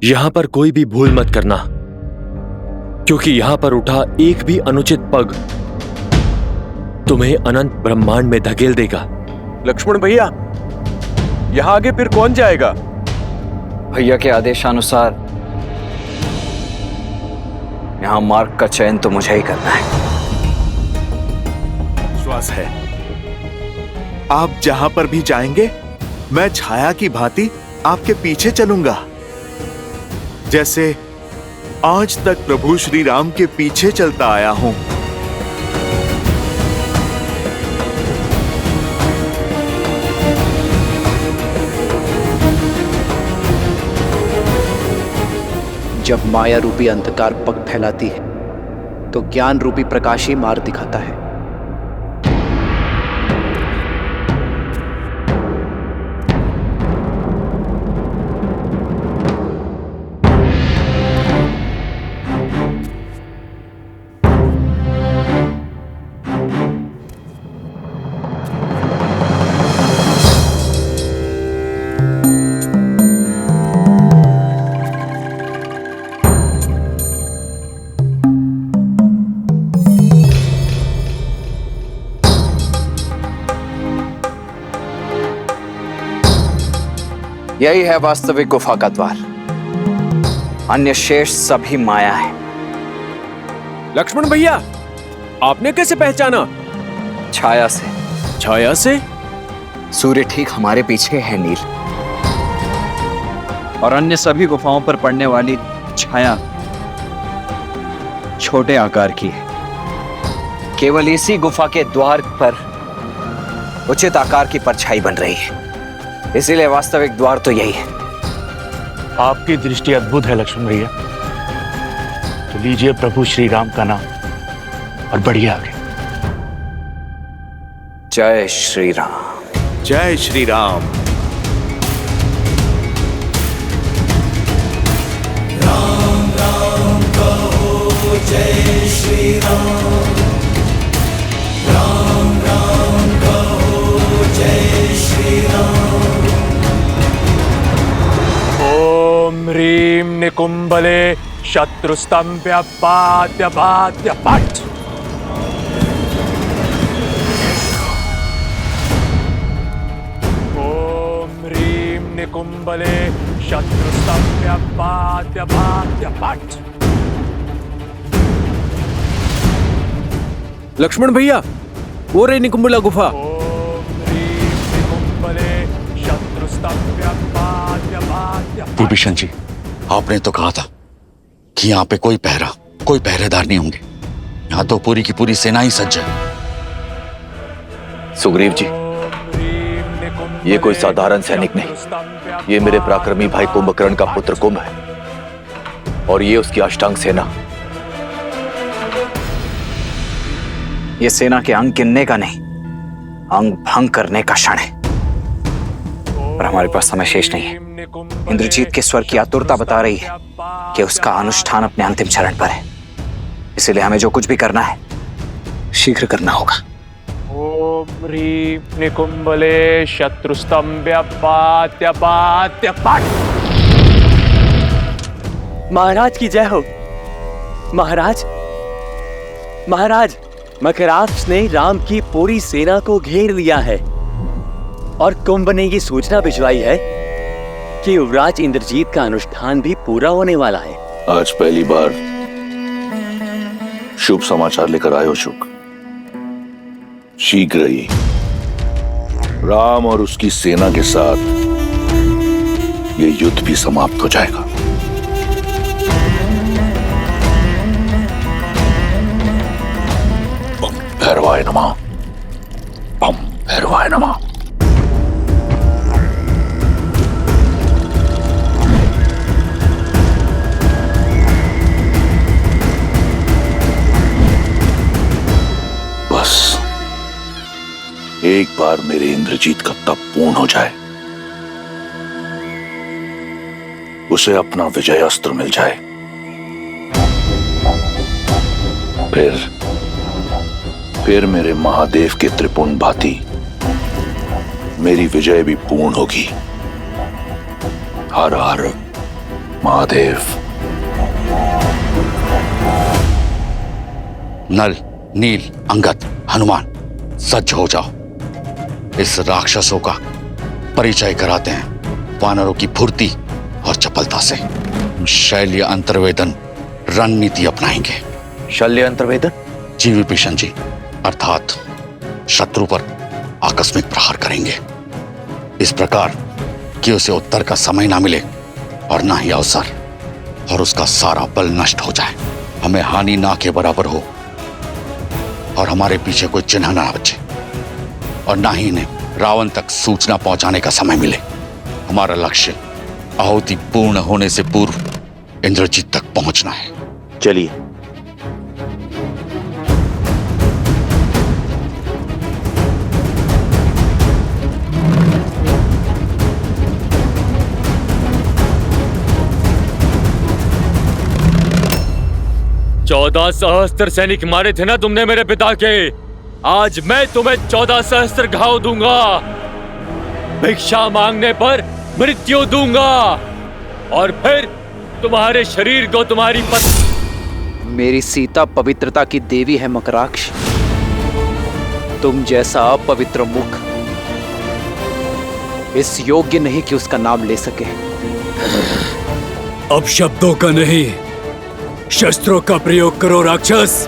यहां पर कोई भी भूल मत करना, क्योंकि यहां पर उठा एक भी अनुचित पग तुम्हें अनंत ब्रह्मांड में धकेल देगा। लक्ष्मण भैया, यहां आगे फिर कौन जाएगा? भैया के आदेशानुसार यहां मार्ग का चयन तो मुझे ही करना है। विश्वास है आप जहां पर भी जाएंगे मैं छाया की भांति आपके पीछे चलूंगा, जैसे आज तक प्रभु श्री राम के पीछे चलता आया हूं। जब माया रूपी अंधकार पग फैलाती है तो ज्ञान रूपी प्रकाश ही मार्ग दिखाता है। यही है वास्तविक गुफा का द्वार, अन्य शेष सभी माया है। लक्ष्मण भैया, आपने कैसे पहचाना? छाया से। छाया से? सूर्य ठीक हमारे पीछे है नील, और अन्य सभी गुफाओं पर पड़ने वाली छाया छोटे आकार की है। केवल इसी गुफा के द्वार पर उचित आकार की परछाई बन रही है, इसीलिए वास्तविक द्वार तो यही है। आपकी दृष्टि अद्भुत है लक्ष्मण भैया। तो लीजिए प्रभु श्री राम का नाम और बढ़िए आगे। जय श्री राम। जय श्री राम। राम राम कहो जय श्री राम। राम राम कहो जय श्री राम। ओम ह्रीं निकुंभले शत्रुस्तंभ्य पाद्य पाद्य पट। ओम ह्रीं निकुंभले शत्रुस्तंभ्य पाद्य पाद्य पट। लक्ष्मण भैया, वो रे निकुंभला गुफा। ओम ह्रीं निकुंभले शत्रुस्तंभ्य पाद्य पाद्य पट। विभीषण जी, आपने तो कहा था कि यहाँ पे कोई पहरेदार नहीं होंगे। यहाँ तो पूरी की पूरी सेना ही सज्ज है। सुग्रीव जी, ये कोई साधारण सैनिक नहीं, ये मेरे पराक्रमी भाई कुंभकर्ण का पुत्र कुंभ है, और ये उसकी अष्टांग सेना। ये सेना के अंग गिनने का नहीं, अंग भंग करने का क्षण है, पर हमारे पास समय शेष नहीं है। इंद्रजीत के स्वर की आतुरता बता रही है कि उसका अनुष्ठान अपने अंतिम चरण पर है, इसीलिए हमें जो कुछ भी करना है शीघ्र करना होगा। ओम ह्रीं निकुंभले शत्रुस्तंभ्य पाद्य पाद्य पट। महाराज की जय हो। महाराज, महाराज, मकराक्ष ने राम की पूरी सेना को घेर लिया है और कुंभ ने ये सूचना भिजवाई है कि युवराज इंद्रजीत का अनुष्ठान भी पूरा होने वाला है। आज पहली बार शुभ समाचार लेकर आए हो शुक। शीघ्र ही राम और उसकी सेना के साथ ये युद्ध भी समाप्त हो जाएगा। बम भैरवाय नमः। बम भैरवाय नमः। बस एक बार मेरे इंद्रजीत का तप पूर्ण हो जाए, उसे अपना विजय अस्त्र मिल जाए, फिर मेरे महादेव के त्रिपुंड भांति मेरी विजय भी पूर्ण होगी। हर हर महादेव। नल, नील, अंगद, हनुमान, सज्ज हो जाओ। इस राक्षसों का परिचय कराते हैं वानरों की फुर्ती और चपलता से। शैल्य अंतर्वेदन रणनीति अपनाएंगे। शल्य अंतर्वेदन? जी विभीषण जी, अर्थात शत्रु पर आकस्मिक प्रहार करेंगे, इस प्रकार कि उसे उत्तर का समय ना मिले और ना ही अवसर, और उसका सारा बल नष्ट हो जाए, हमें हानि ना के बराबर हो और हमारे पीछे कोई चिन्ह ना बचे, और ना ही इन्हें रावण तक सूचना पहुंचाने का समय मिले। हमारा लक्ष्य आहुति पूर्ण होने से पूर्व इंद्रजीत तक पहुंचना है। चलिए। चौदह सहस्त्र सैनिक मारे थे ना तुमने मेरे पिता के। आज मैं तुम्हें 14 सहस्त्र घाव दूंगा। भिक्षा मांगने पर मृत्यु दूंगा, और फिर तुम्हारे शरीर को तुम्हारी पत्नी। मेरी सीता पवित्रता की देवी है मकराक्ष। तुम जैसा अपवित्र मुख इस योग्य नहीं कि उसका नाम ले सके। अब शब्दों का नहीं, शस्त्रों का प्रयोग करो राक्षस।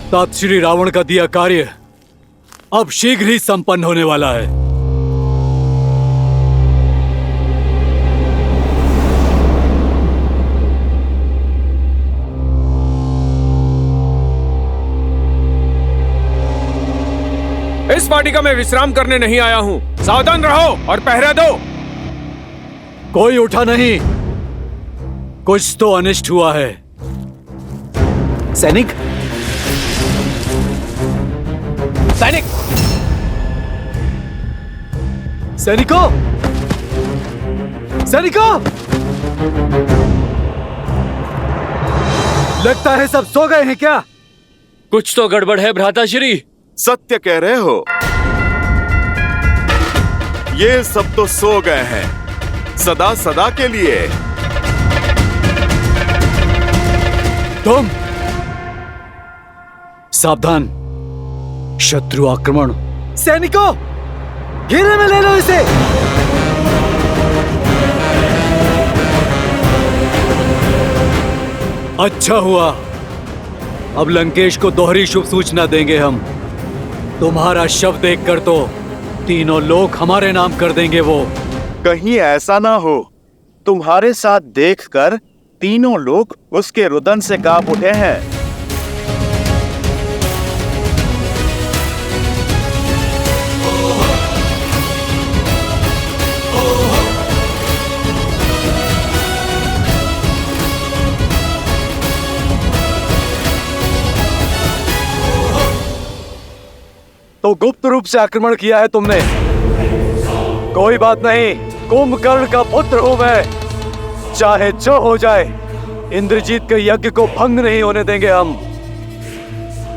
तात श्री रावण का दिया कार्य अब शीघ्र ही संपन्न होने वाला है। इस वाटिका में विश्राम करने नहीं आया हूँ। सावधान रहो और पहरा दो। कोई उठा नहीं, कुछ तो अनिष्ट हुआ है। सैनिक, सैनिक, सैनिकों, सैनिकों! लगता है सब सो गए हैं क्या? कुछ तो गड़बड़ है भ्राताश्री। सत्य कह रहे हो, ये सब तो सो गए हैं सदा सदा के लिए। तुम सावधान, शत्रु आक्रमण। सैनिकों, घेरे में ले लो इसे। अच्छा हुआ, अब लंकेश को दोहरी शुभ सूचना देंगे हम। तुम्हारा शव देखकर तो तीनों लोग हमारे नाम कर देंगे। वो कहीं ऐसा ना हो तुम्हारे साथ देखकर तीनों लोग उसके रुदन से कांप उठे हैं। तो गुप्त रूप से आक्रमण किया है तुमने। कोई बात नहीं, कुंभकर्ण का पुत्र हूं मैं। चाहे जो हो जाए, इंद्रजीत के यज्ञ को भंग नहीं होने देंगे हम,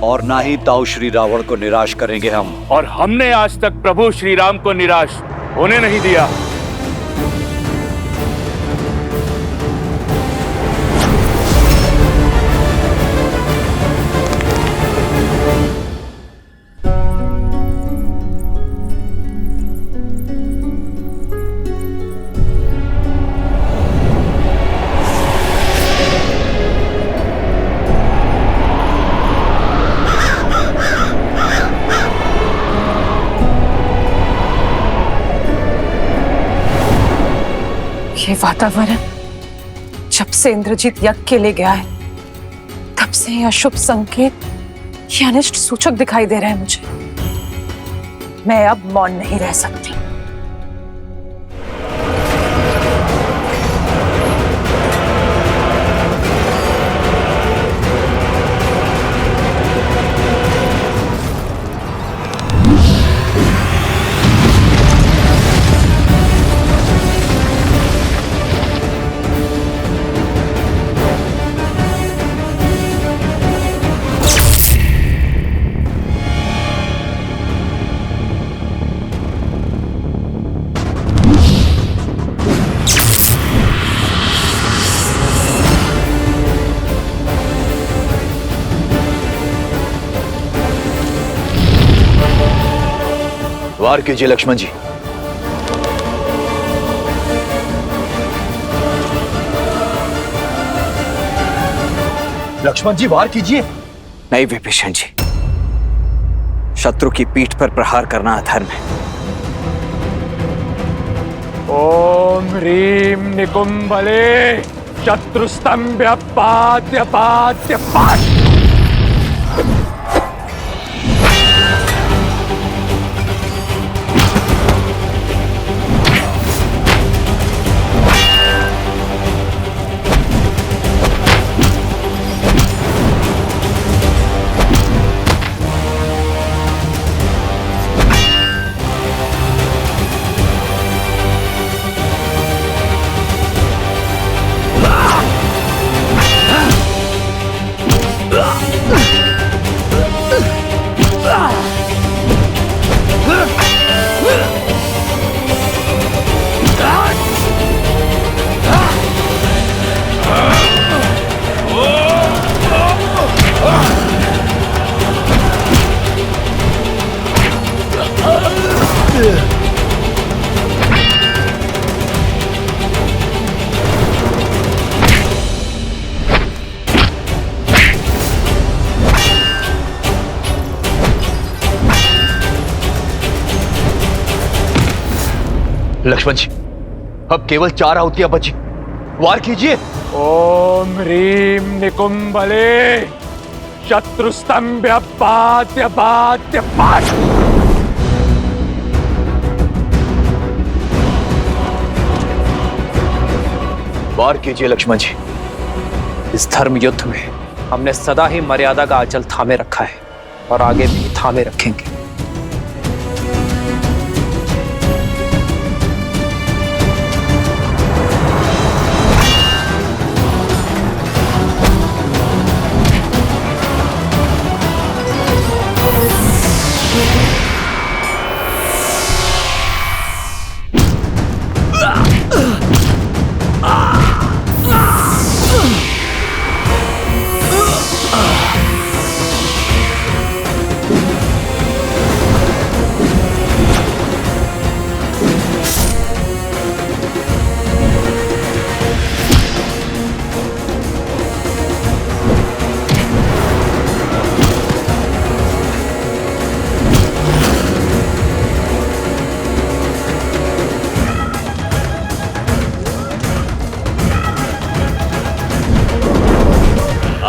और ना ही ताऊ श्री रावण को निराश करेंगे हम। और हमने आज तक प्रभु श्री राम को निराश होने नहीं दिया। ये वातावरण जब से इंद्रजीत यज्ञ के लिए गया है, तब से ये अशुभ संकेत, ये अनिष्ट सूचक दिखाई दे रहे हैं मुझे। मैं अब मौन नहीं रह सकती। वार कीजिए लक्ष्मण जी। लक्ष्मण जी, वार कीजिए। नहीं विभीषण जी, शत्रु की पीठ पर प्रहार करना अधर्म है। ओम ह्रीम निकुंभले शत्रुस्तंभ्य पात्य पात्य पात्। लक्ष्मण जी, अब केवल 4 आहुतियां बची, वार कीजिए। ओम ह्रीम निकुंभले शत्रुस्तंभ्य पात्य पात्य पात्। वार कीजिए लक्ष्मण जी। इस धर्म युद्ध में हमने सदा ही मर्यादा का आंचल थामे रखा है और आगे भी थामे रखेंगे।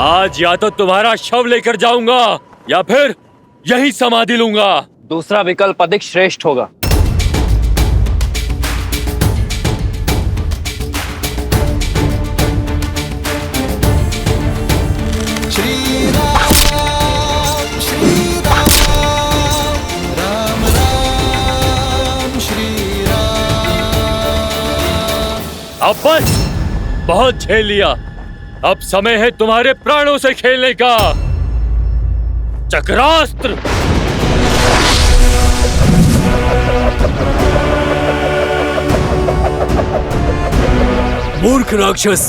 आज या तो तुम्हारा शव लेकर जाऊंगा या फिर यही समाधि लूंगा। दूसरा विकल्प अधिक श्रेष्ठ होगा। अब बस, बहुत झेल लिया। अब समय है तुम्हारे प्राणों से खेलने का। चक्रास्त्र। मूर्ख राक्षस,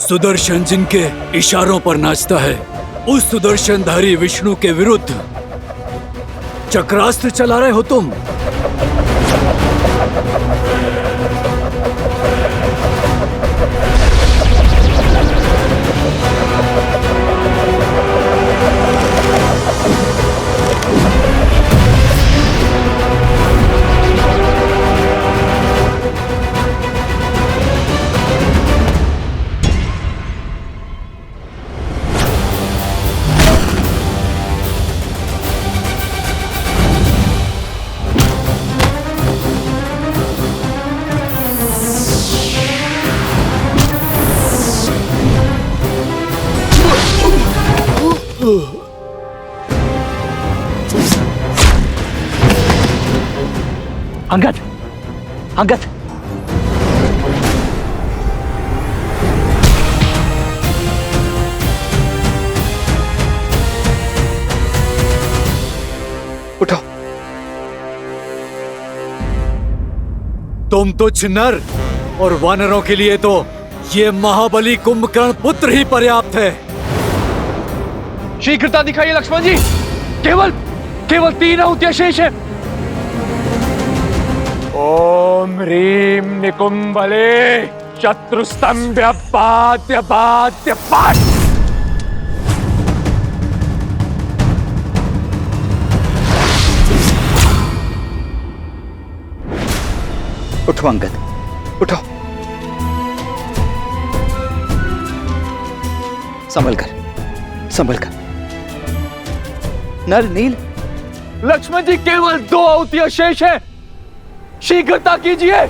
सुदर्शन जिनके इशारों पर नाचता है, उस सुदर्शनधारी विष्णु के विरुद्ध चक्रास्त्र चला रहे हो तुम। अंगद, अंगद, उठो। तुम तुच्छ नर और वानरों के लिए तो ये महाबली कुंभकर्ण पुत्र ही पर्याप्त है। शीघ्रता दिखाइए लक्ष्मण जी। केवल 3 आहुतियां शेष है। ओम ह्रीम निकुंभले शत्रुस्तंभ्य पात्य पात्य पाट। उठो अंगद, उठो। संभल कर, संभल कर। नल नील। लक्ष्मण जी, केवल 2 आहुतियां शेष है। शीघ्रता कीजिए।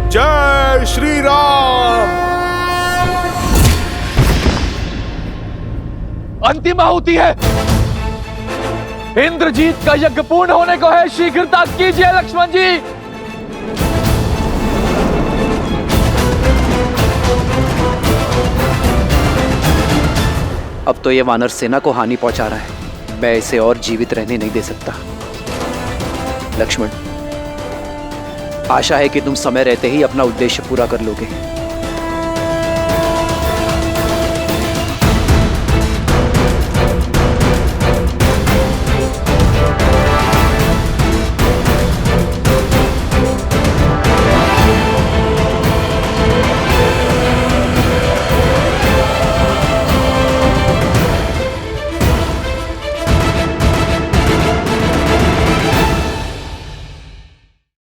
जय श्री राम। अंतिम आहुति है। इंद्रजीत का यज्ञ पूर्ण होने को है। शीघ्रता कीजिए लक्ष्मण जी। अब तो ये वानर सेना को हानि पहुंचा रहा है। मैं इसे और जीवित रहने नहीं दे सकता। लक्ष्मण, आशा है कि तुम समय रहते ही अपना उद्देश्य पूरा कर लोगे।